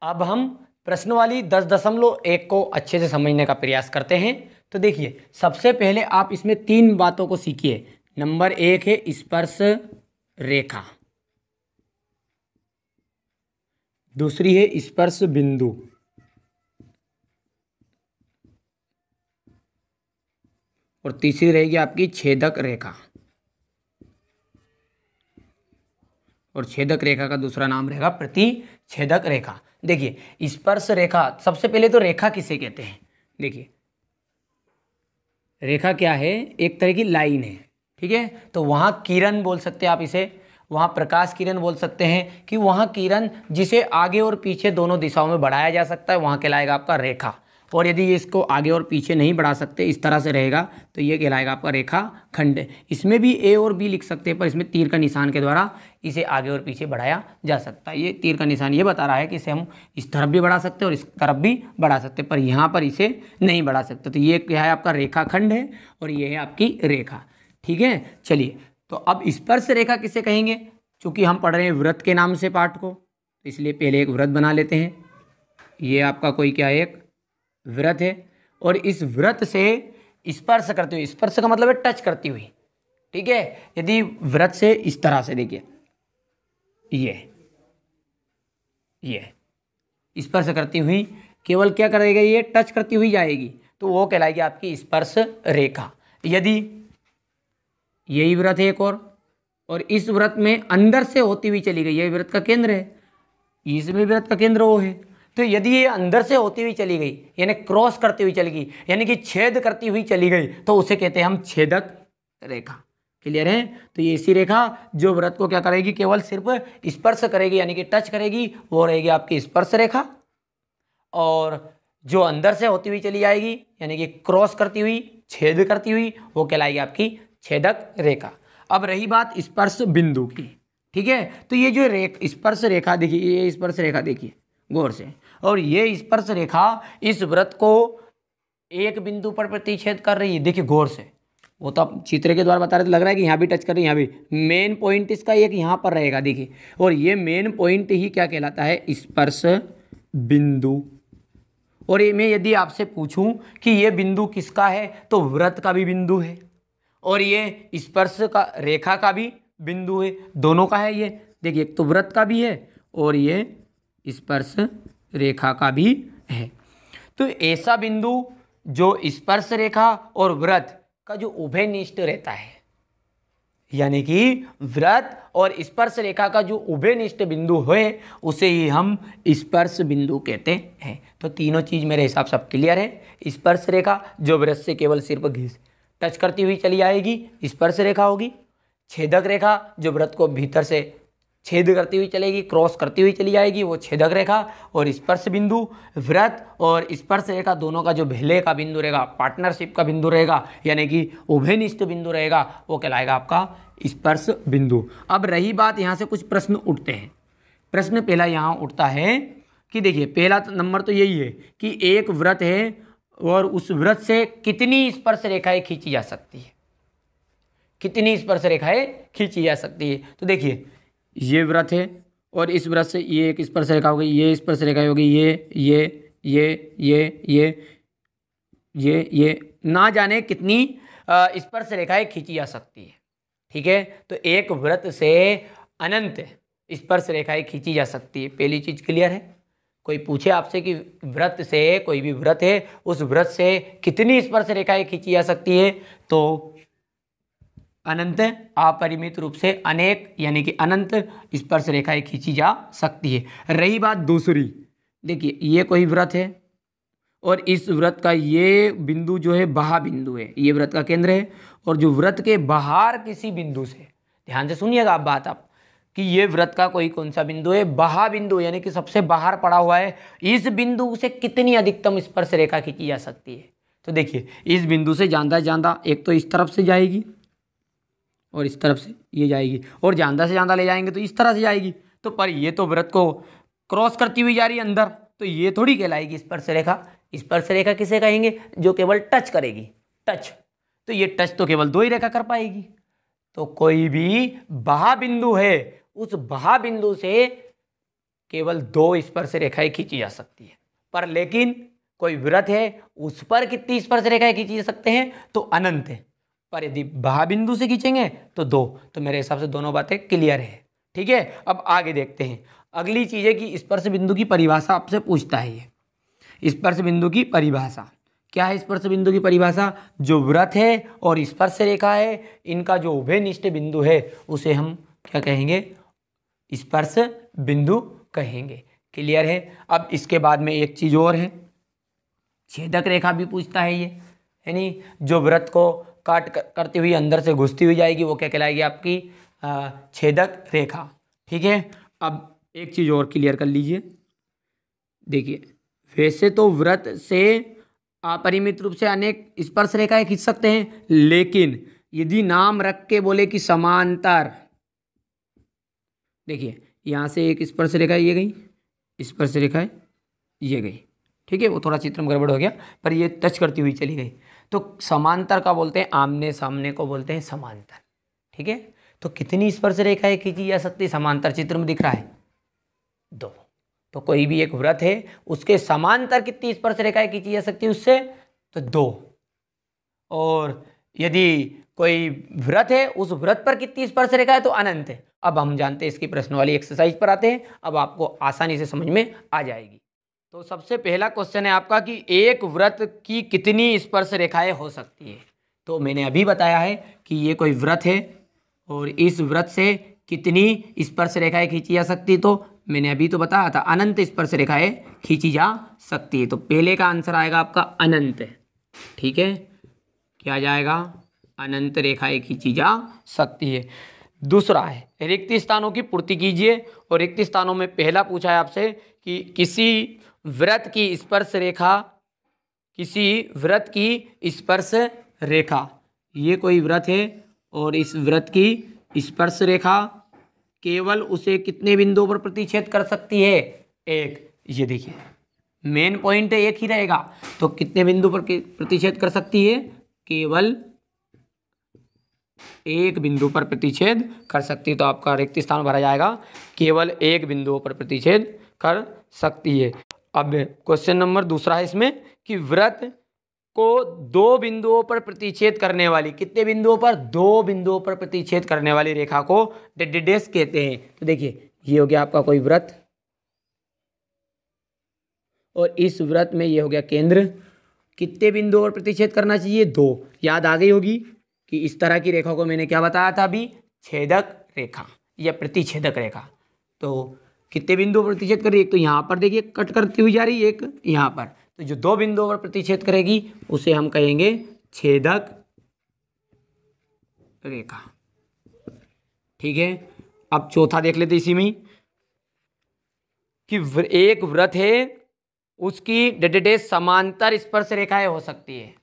अब हम प्रश्न वाली 10.1 को अच्छे से समझने का प्रयास करते हैं। तो देखिए, सबसे पहले आप इसमें 3 बातों को सीखिए। नंबर 1 है स्पर्श रेखा, दूसरी है स्पर्श बिंदु, और तीसरी रहेगी आपकी छेदक रेखा। और छेदक रेखा का दूसरा नाम रहेगा प्रतिछेदक रेखा। देखिए, स्पर्श रेखा, सबसे पहले तो रेखा किसे कहते हैं? देखिए, रेखा क्या है? एक तरह की लाइन है, ठीक है। तो वहाँ किरण बोल सकते हैं आप इसे, वहाँ प्रकाश किरण बोल सकते हैं, कि वहाँ किरण जिसे आगे और पीछे दोनों दिशाओं में बढ़ाया जा सकता है, वहाँ कहलाएगा आपका रेखा। और यदि इसको आगे और पीछे नहीं बढ़ा सकते, इस तरह से रहेगा, तो ये कहलाएगा आपका रेखा खंड। इसमें भी ए और बी लिख सकते हैं, पर इसमें तीर का निशान के द्वारा इसे आगे और पीछे बढ़ाया जा सकता है। ये तीर का निशान ये बता रहा है कि इसे हम इस तरफ भी बढ़ा सकते हैं और इस तरफ भी बढ़ा सकते हैं, पर यहाँ पर इसे नहीं बढ़ा सकते। तो ये क्या है? आपका रेखा खंड है, और ये है आपकी रेखा, ठीक है। चलिए, तो अब स्पर्श रेखा किसे कहेंगे? चूंकि हम पढ़ रहे हैं वृत्त के नाम से पाठ को, तो इसलिए पहले एक वृत्त बना लेते हैं। ये आपका कोई क्या है? एक वृत्त है, और इस वृत्त से स्पर्श करते हुए, स्पर्श का मतलब है टच करती हुई, ठीक है। यदि वृत्त से इस तरह से, देखिए ये स्पर्श करती हुई, केवल क्या करेगा? ये टच करती हुई जाएगी, तो वो कहलाएगी आपकी स्पर्श रेखा। यदि यही वृत्त है एक और इस वृत्त में अंदर से होती हुई चली गई, यही वृत्त का केंद्र है, इसमें वृत्त का केंद्र वो है, तो यदि ये अंदर से होती हुई चली गई, यानी क्रॉस करती हुई चली गई, यानी कि छेद करती हुई चली गई, तो उसे कहते हैं हम छेदक रेखा। क्लियर है? तो ये ऐसी रेखा जो वृत्त को क्या करेगी? केवल सिर्फ स्पर्श करेगी, यानी कि टच करेगी, वो रहेगी आपकी स्पर्श रेखा। और जो अंदर से होती हुई चली जाएगी, यानी कि क्रॉस करती हुई, छेद करती हुई, वो कहलाएगी आपकी छेदक रेखा। अब रही बात स्पर्श बिंदु की, ठीक है। तो ये जो स्पर्श रेखा, देखिए ये स्पर्श रेखा, देखिए गौर से, और ये स्पर्श रेखा इस वृत्त को एक बिंदु पर प्रतिच्छेद कर रही है। देखिए गौर से, वो तो आप चित्र के द्वारा बता रहे थे, लग रहा है कि यहाँ भी टच कर रही है, यहाँ भी मेन पॉइंट इसका एक यहाँ पर रहेगा, देखिए। और ये मेन पॉइंट ही क्या कहलाता है? स्पर्श बिंदु। और ये मैं यदि आपसे पूछूं कि ये बिंदु किसका है, तो वृत्त का भी बिंदु है, और ये स्पर्श का रेखा का भी बिंदु है, दोनों का है ये। देखिए, एक तो वृत्त का भी है और ये स्पर्श रेखा का भी है। तो ऐसा बिंदु जो स्पर्श रेखा और वृत्त का जो उभयनिष्ठ रहता है, यानी कि वृत्त और स्पर्श रेखा का जो उभयनिष्ठ बिंदु है, उसे ही हम स्पर्श बिंदु कहते हैं। तो तीनों चीज मेरे हिसाब से सब क्लियर है। स्पर्श रेखा जो वृत्त से केवल सिर्फ घिस टच करती हुई चली आएगी, स्पर्श रेखा होगी। छेदक रेखा जो वृत्त को भीतर से छेद करती हुई चलेगी, क्रॉस करती हुई चली जाएगी, वो छेदक रेखा। और स्पर्श बिंदु, वृत्त और स्पर्श रेखा दोनों का जो भेले का बिंदु रहेगा, पार्टनरशिप का बिंदु रहेगा, यानी कि उभयनिष्ठ बिंदु रहेगा, वो कहलाएगा आपका स्पर्श बिंदु। अब रही बात, यहाँ से कुछ प्रश्न उठते हैं। प्रश्न पहला यहाँ उठता है कि देखिए, पहला नंबर तो यही है कि एक वृत्त है और उस वृत्त से कितनी स्पर्श रेखाएं खींची जा सकती है, कितनी स्पर्श रेखाएं खींची जा सकती है। तो देखिए, ये वृत्त है और इस वृत्त से ये एक स्पर्श रेखा हो गई, ये स्पर्श रेखा हो गई, ये ना जाने कितनी स्पर्श रेखाएं खींची जा सकती है, ठीक है। तो एक वृत्त से अनंत स्पर्श रेखाएं खींची जा सकती है। पहली चीज क्लियर है। कोई पूछे आपसे कि वृत्त से, कोई भी वृत्त है, उस वृत्त से कितनी स्पर्श रेखाएं खींची जा सकती है, तो अनंत, अपरिमित रूप से अनेक, यानी कि अनंत स्पर्श रेखाएं खींची जा सकती है। रही बात दूसरी, देखिए ये कोई वृत्त है और इस वृत्त का ये बिंदु जो है बाह्य बिंदु है, ये वृत्त का केंद्र है, और जो वृत्त के बाहर किसी बिंदु से, ध्यान से सुनिएगा आप बात, आप कि ये वृत्त का कोई कौन सा बिंदु है? बाह्य बिंदु, यानी कि सबसे बाहर पड़ा हुआ है। इस बिंदु से कितनी अधिकतम स्पर्श रेखा खींची जा सकती है? तो देखिए, इस बिंदु से ज्यादा ज्यादा एक तो इस तरफ से जाएगी और इस तरफ से ये जाएगी, और ज्यादा से ज्यादा ले जाएंगे तो इस तरह से जाएगी। तो पर ये तो वृत्त को क्रॉस करती हुई जा रही है अंदर, तो ये थोड़ी कहलाएगी स्पर्श रेखा। स्पर्श रेखा किसे कहेंगे? जो केवल टच करेगी, टच। तो ये टच तो केवल दो ही रेखा कर पाएगी। तो कोई भी बाह्य बिंदु है, उस बाह्य बिंदु से केवल 2 स्पर्श रेखाएं खींची जा सकती है। पर लेकिन कोई वृत्त है उस पर कितनी स्पर्श रेखाएं खींची जा सकते हैं? तो अनंत है। पर यदि बाह्य बिंदु से खींचेंगे तो 2। तो मेरे हिसाब से दोनों बातें क्लियर है। ठीक है, अब आगे देखते हैं। अगली चीज है कि स्पर्श बिंदु की परिभाषा आपसे पूछता है। ये स्पर्श बिंदु की परिभाषा क्या है? स्पर्श बिंदु की परिभाषा, जो वृत्त है और स्पर्श रेखा है, इनका जो उभयनिष्ठ बिंदु है उसे हम क्या कहेंगे? स्पर्श बिंदु कहेंगे। क्लियर है। अब इसके बाद में एक चीज और है, छेदक रेखा भी पूछता है ये, यानी जो वृत्त को काट करती हुई अंदर से घुसती हुई जाएगी वो क्या कहलाएगी? आपकी छेदक रेखा। ठीक है, अब एक चीज और क्लियर कर लीजिए। देखिए, वैसे तो वृत्त से अपरिमित रूप से अनेक स्पर्श रेखाएं खींच सकते हैं, लेकिन यदि नाम रख के बोले कि समांतर, देखिए यहां से एक स्पर्श रेखा ये गई, स्पर्श रेखा ये गई। ठीक है, वो थोड़ा चित्र में गड़बड़ हो गया, पर ये टच करती हुई चली गई। तो समांतर का बोलते हैं, आमने सामने को बोलते हैं समांतर। ठीक है, तो कितनी स्पर्श रेखाएं खींची जा सकती है? समांतर चित्र में दिख रहा है 2। तो कोई भी एक वृत्त है उसके समांतर कितनी स्पर्श रेखाएं खींची जा सकती है उससे? तो 2। और यदि कोई वृत्त है उस वृत्त पर कितनी स्पर्श रेखा है? तो अनंत है। अब हम जानते हैं इसकी प्रश्न वाली एक्सरसाइज पर आते हैं। अब आपको आसानी से समझ में आ जाएगी। तो सबसे पहला क्वेश्चन है आपका कि एक वृत्त की कितनी स्पर्श रेखाएं हो सकती है? तो मैंने अभी बताया है कि ये कोई वृत्त है और इस वृत्त से कितनी स्पर्श रेखाएं खींची जा सकती है? तो मैंने अभी तो बताया था अनंत स्पर्श रेखाएं खींची जा सकती है। तो पहले का आंसर आएगा आपका अनंत। ठीक है, क्या जाएगा? अनंत रेखाएं खींची जा सकती है। दूसरा है रिक्त स्थानों की पूर्ति कीजिए। और रिक्त स्थानों में पहला पूछा है आपसे कि किसी वृत्त की स्पर्श रेखा, किसी वृत्त की स्पर्श रेखा, ये कोई वृत्त है और इस वृत्त की स्पर्श रेखा केवल उसे कितने बिंदुओं पर प्रतिच्छेद कर सकती है? 1। ये देखिए मेन पॉइंट एक ही रहेगा। तो कितने बिंदु पर प्रतिच्छेद कर सकती है? केवल 1 बिंदु पर प्रतिच्छेद कर सकती है। तो आपका रिक्त स्थान भरा जाएगा, केवल 1 बिंदुओं पर प्रतिच्छेद कर सकती है। अब क्वेश्चन नंबर दूसरा है इसमें कि वृत्त को 2 बिंदुओं पर प्रतिच्छेद करने वाली, कितने बिंदुओं पर? 2 बिंदुओं पर प्रतिच्छेद करने वाली रेखा को डेडेस कहते हैं। तो देखिए ये हो गया आपका कोई वृत्त और इस वृत्त में ये हो गया केंद्र। कितने बिंदुओं पर प्रतिच्छेद करना चाहिए? 2। याद आ गई होगी कि इस तरह की रेखा को मैंने क्या बताया था अभी? छेदक रेखा या प्रतिच्छेदक रेखा। तो कितने बिंदुओं पर प्रतिच्छेद कर रही है? एक तो यहाँ पर देखिए कट करती हुई जा रही है, एक यहाँ पर। तो जो 2 बिंदुओं पर प्रतिच्छेद करेगी उसे हम कहेंगे छेदक रेखा। ठीक है, अब चौथा देख लेते इसी में ही कि एक वृत्त है उसकी डेडेस समांतर स्पर्श रेखाएं हो सकती है।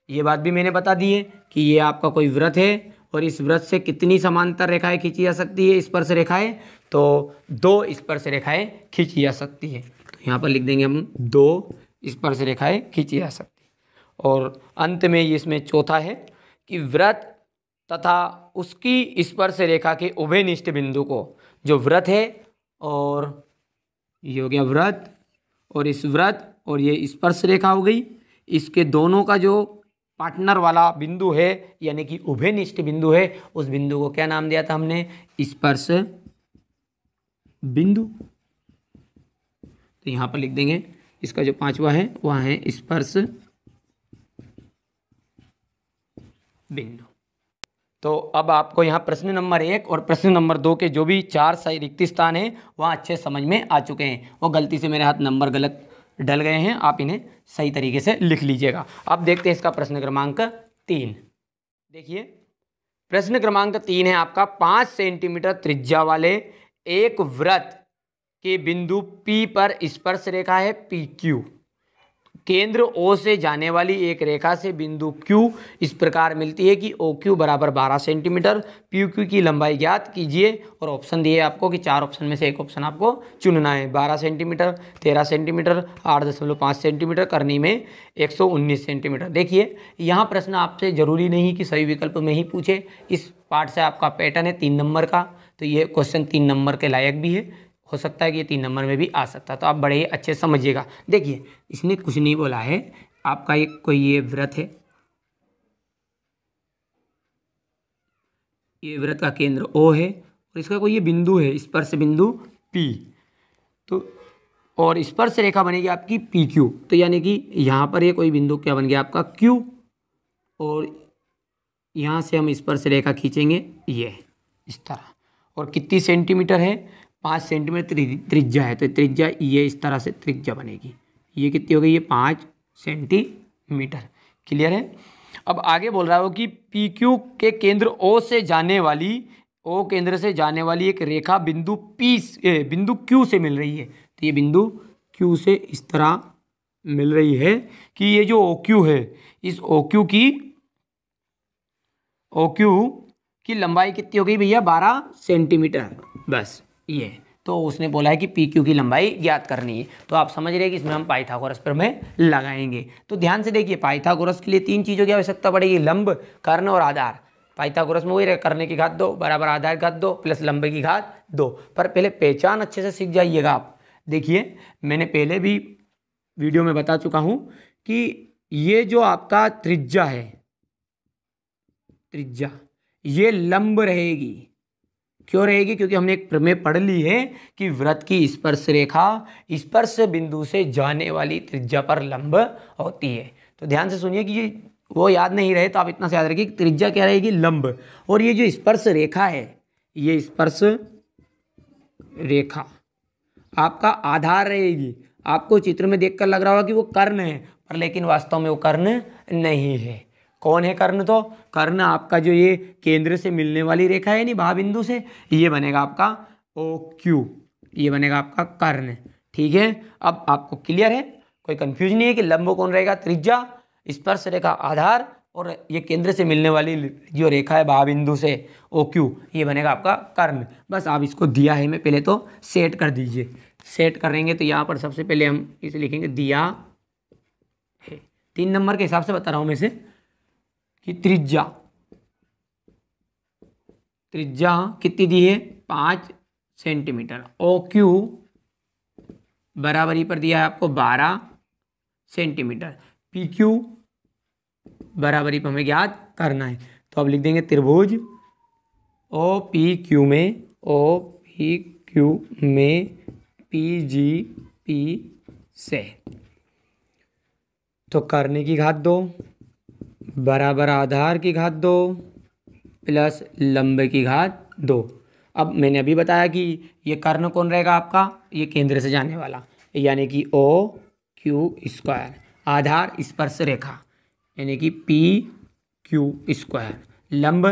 ये बात भी मैंने बता दी है कि ये आपका कोई वृत्त है और इस वृत्त से कितनी समांतर रेखाएं खींची जा सकती है? स्पर्श रेखाएं। तो 2 स्पर्श रेखाएं खींची जा सकती है। तो यहाँ पर लिख देंगे हम 2 स्पर्श रेखाएं खींची जा सकती है। और अंत में इसमें चौथा है कि वृत्त तथा उसकी स्पर्श रेखा के उभयनिष्ठ बिंदु को, जो वृत्त है और ये हो गया वृत्त और इस वृत्त और ये स्पर्श रेखा हो गई, इसके दोनों का जो पार्टनर वाला बिंदु है यानी कि उभयनिष्ठ बिंदु है, उस बिंदु को क्या नाम दिया था हमने? स्पर्श बिंदु। तो यहां पर लिख देंगे इसका जो 5वां है वह है स्पर्श बिंदु। तो अब आपको यहाँ प्रश्न नंबर 1 और प्रश्न नंबर 2 के जो भी 4 सही रिक्त स्थान हैं वहाँ अच्छे समझ में आ चुके हैं। वो गलती से मेरे हाथ नंबर गलत डल गए हैं, आप इन्हें सही तरीके से लिख लीजिएगा। अब देखते हैं इसका प्रश्न क्रमांक 3। देखिए प्रश्न क्रमांक 3 है आपका 5 सेंटीमीटर त्रिज्या वाले एक वृत्त के बिंदु P पर स्पर्श रेखा है PQ। केंद्र O से जाने वाली एक रेखा से बिंदु Q इस प्रकार मिलती है कि OQ बराबर 12 सेंटीमीटर। PQ की लंबाई ज्ञात कीजिए और ऑप्शन दिए आपको कि 4 ऑप्शन में से एक ऑप्शन आपको चुनना है। 12 सेंटीमीटर, 13 सेंटीमीटर, 8.5 सेंटीमीटर, करनी में 119 सेंटीमीटर। देखिए यहाँ प्रश्न आपसे जरूरी नहीं कि सही विकल्प में ही पूछे। इस पार्ट से आपका पैटर्न है 3 नंबर का, तो ये क्वेश्चन 3 नंबर के लायक भी है हो सकता है कि ये 3 नंबर में भी आ सकता है। तो आप बड़े ही अच्छे से समझिएगा। देखिए इसने कुछ नहीं बोला है, आपका एक कोई ये वृत्त है, ये वृत्त का केंद्र O है और इसका कोई ये बिंदु है, स्पर्श बिंदु P। तो और स्पर्श रेखा बनेगी आपकी PQ। तो यानी कि यहाँ पर ये कोई बिंदु क्या बन गया आपका Q, और यहाँ से हम स्पर्श रेखा खींचेंगे ये इस तरह। और कितनी सेंटीमीटर है? 5 सेंटीमीटर त्रिज्या है। तो त्रिज्या ये इस तरह से त्रिज्या बनेगी। ये कितनी हो गई? ये 5 सेंटीमीटर। क्लियर है? अब आगे बोल रहा हो कि PQ के केंद्र O से जाने वाली, O केंद्र से जाने वाली एक रेखा बिंदु बिंदु Q से मिल रही है। तो ये बिंदु Q से इस तरह मिल रही है कि ये जो OQ है, इस OQ की लंबाई कितनी हो गई भैया? 12 सेंटीमीटर। बस ये तो उसने बोला है कि PQ की लंबाई ज्ञात करनी है। तो आप समझ रहे हैं कि इसमें हम पाइथागोरस प्रमेय लगाएंगे। तो ध्यान से देखिए, पाइथागोरस के लिए 3 चीज़ों की आवश्यकता पड़ेगी, लंब, कर्ण और आधार। पाइथागोरस में वही रहे, करने की घात 2 बराबर आधार की घात 2 प्लस लंबे की घात 2। पर पहले पहचान अच्छे से सीख जाइएगा आप। देखिए मैंने पहले भी वीडियो में बता चुका हूँ कि ये जो आपका त्रिज्या है, त्रिज्या ये लंब रहेगी। क्यों रहेगी? क्योंकि हमने एक प्रमेय पढ़ ली है कि वृत्त की स्पर्श रेखा स्पर्श बिंदु से जाने वाली त्रिज्या पर लंब होती है। तो ध्यान से सुनिए कि ये वो याद नहीं रहे तो आप इतना से याद रखिए कि त्रिज्या क्या रहेगी? लंब। और ये जो स्पर्श रेखा है, ये स्पर्श रेखा आपका आधार रहेगी। आपको चित्र में देखकर लग रहा होगा कि वो कर्ण है, पर लेकिन वास्तव में वो कर्ण नहीं है। कौन है कर्ण? तो कर्ण आपका जो ये केंद्र से मिलने वाली रेखा है नहीं, भाबिंदु से, ये बनेगा आपका OQ, ये बनेगा आपका कर्ण। ठीक है, अब आपको क्लियर है, कोई कंफ्यूज नहीं है कि लंब कौन रहेगा? त्रिज्या, स्पर्श रेखा आधार, और ये केंद्र से मिलने वाली जो रेखा है भाबिंदु से OQ, ये बनेगा आपका कर्ण। बस आप इसको दिया है मैं पहले तो सेट कर दीजिए। सेट करेंगे तो यहाँ पर सबसे पहले हम इसे लिखेंगे दिया है। 3 नंबर के हिसाब से बता रहा हूँ मैं इसे कि त्रिज्या कितनी दी है? 5 सेंटीमीटर। OQ बराबरी पर दिया है आपको 12 सेंटीमीटर। PQ बराबरी पर हमें ज्ञात करना है। तो अब लिख देंगे त्रिभुज OPQ में PGP से तो करने की घात 2 बराबर आधार की घात 2 प्लस लंबे की घात 2। अब मैंने अभी बताया कि ये कर्ण कौन रहेगा आपका? ये केंद्र से जाने वाला, यानी कि OQ²। आधार स्पर्श रेखा यानी कि PQ²। लंब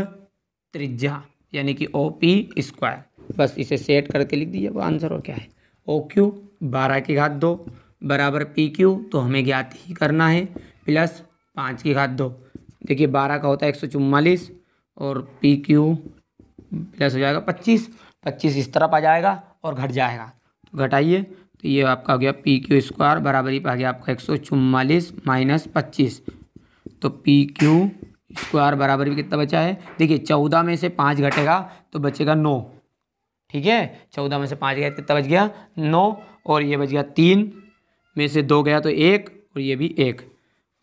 त्रिज्या यानी कि OP²। बस इसे सेट करके लिख दीजिए, वो आंसर और क्या है? OQ 12 की घात 2 बराबर PQ, तो हमें ज्ञात ही करना है, प्लस 5 की घात 2। देखिए 12 का होता है 144 और PQ प्लस हो जाएगा 25 इस तरफ आ जाएगा और घट जाएगा, तो घटाइए। तो ये आपका हो गया PQ² बराबरी पर आ गया आपका 144 माइनस 25। तो PQ² बराबर भी कितना बचा है? देखिए 14 में से 5 घटेगा तो बचेगा 9। ठीक है, 14 में से 5 गया कितना बच गया? 9। और ये बच गया 3 में से 2 गया तो 1 और ये भी 1।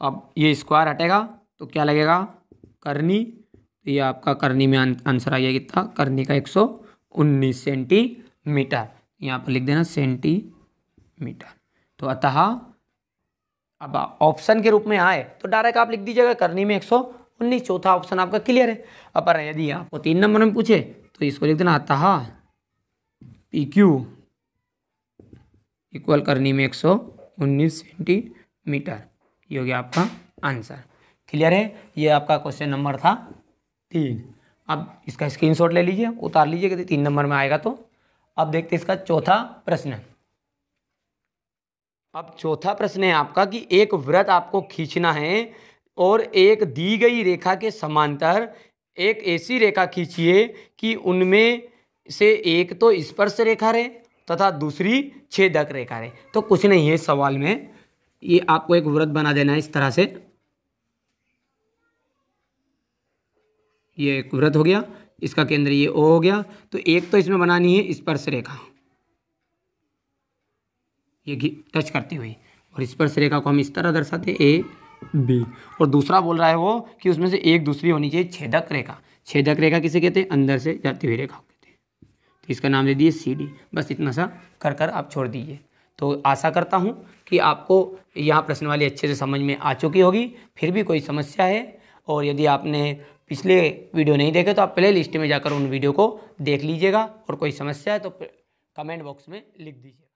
अब ये स्क्वायर हटेगा तो क्या लगेगा? करनी। तो ये आपका करनी में आंसर आ गया कितना? करनी का 119 सेंटीमीटर। यहाँ पर लिख देना सेंटीमीटर। तो अतः अब ऑप्शन के रूप में आए तो डायरेक्ट आप लिख दीजिएगा करनी में 119। चौथा ऑप्शन आपका क्लियर है। अब यदि आपको 3 नंबर में पूछे तो इसको लिख देना अतः PQ इक्वल करनी में 119 सेंटीमीटर। ये हो गया आपका आंसर। क्लियर है? ये आपका क्वेश्चन नंबर था 3। अब इसका स्क्रीनशॉट ले लीजिए, उतार लीजिए कि 3 नंबर में आएगा। तो अब देखते हैं इसका चौथा प्रश्न। अब चौथा प्रश्न है आपका कि एक वृत्त आपको खींचना है और एक दी गई रेखा के समांतर एक ऐसी रेखा खींचिए कि उनमें से एक तो स्पर्श रेखा रहे तथा दूसरी छेदक रेखा रहे। तो कुछ नहीं है सवाल में, ये आपको एक वृत्त बना देना है इस तरह से। ये एक वृत्त हो गया, इसका केंद्र ये O हो गया। तो एक तो इसमें बनानी है स्पर्श रेखा, ये टच करती हुई, और स्पर्श रेखा को हम इस तरह दर्शाते हैं ए बी। और दूसरा बोल रहा है वो कि उसमें से एक दूसरी होनी चाहिए छेदक रेखा। छेदक रेखा किसे कहते हैं? अंदर से जाती हुई रेखा कहते हैं। तो इसका नाम दे दिए सी डी। बस इतना सा कर कर आप छोड़ दीजिए। तो आशा करता हूँ कि आपको यहाँ प्रश्न वाली अच्छे से समझ में आ चुकी होगी। फिर भी कोई समस्या है, और यदि आपने पिछले वीडियो नहीं देखे तो आप प्ले लिस्ट में जाकर उन वीडियो को देख लीजिएगा, और कोई समस्या है तो कमेंट बॉक्स में लिख दीजिए।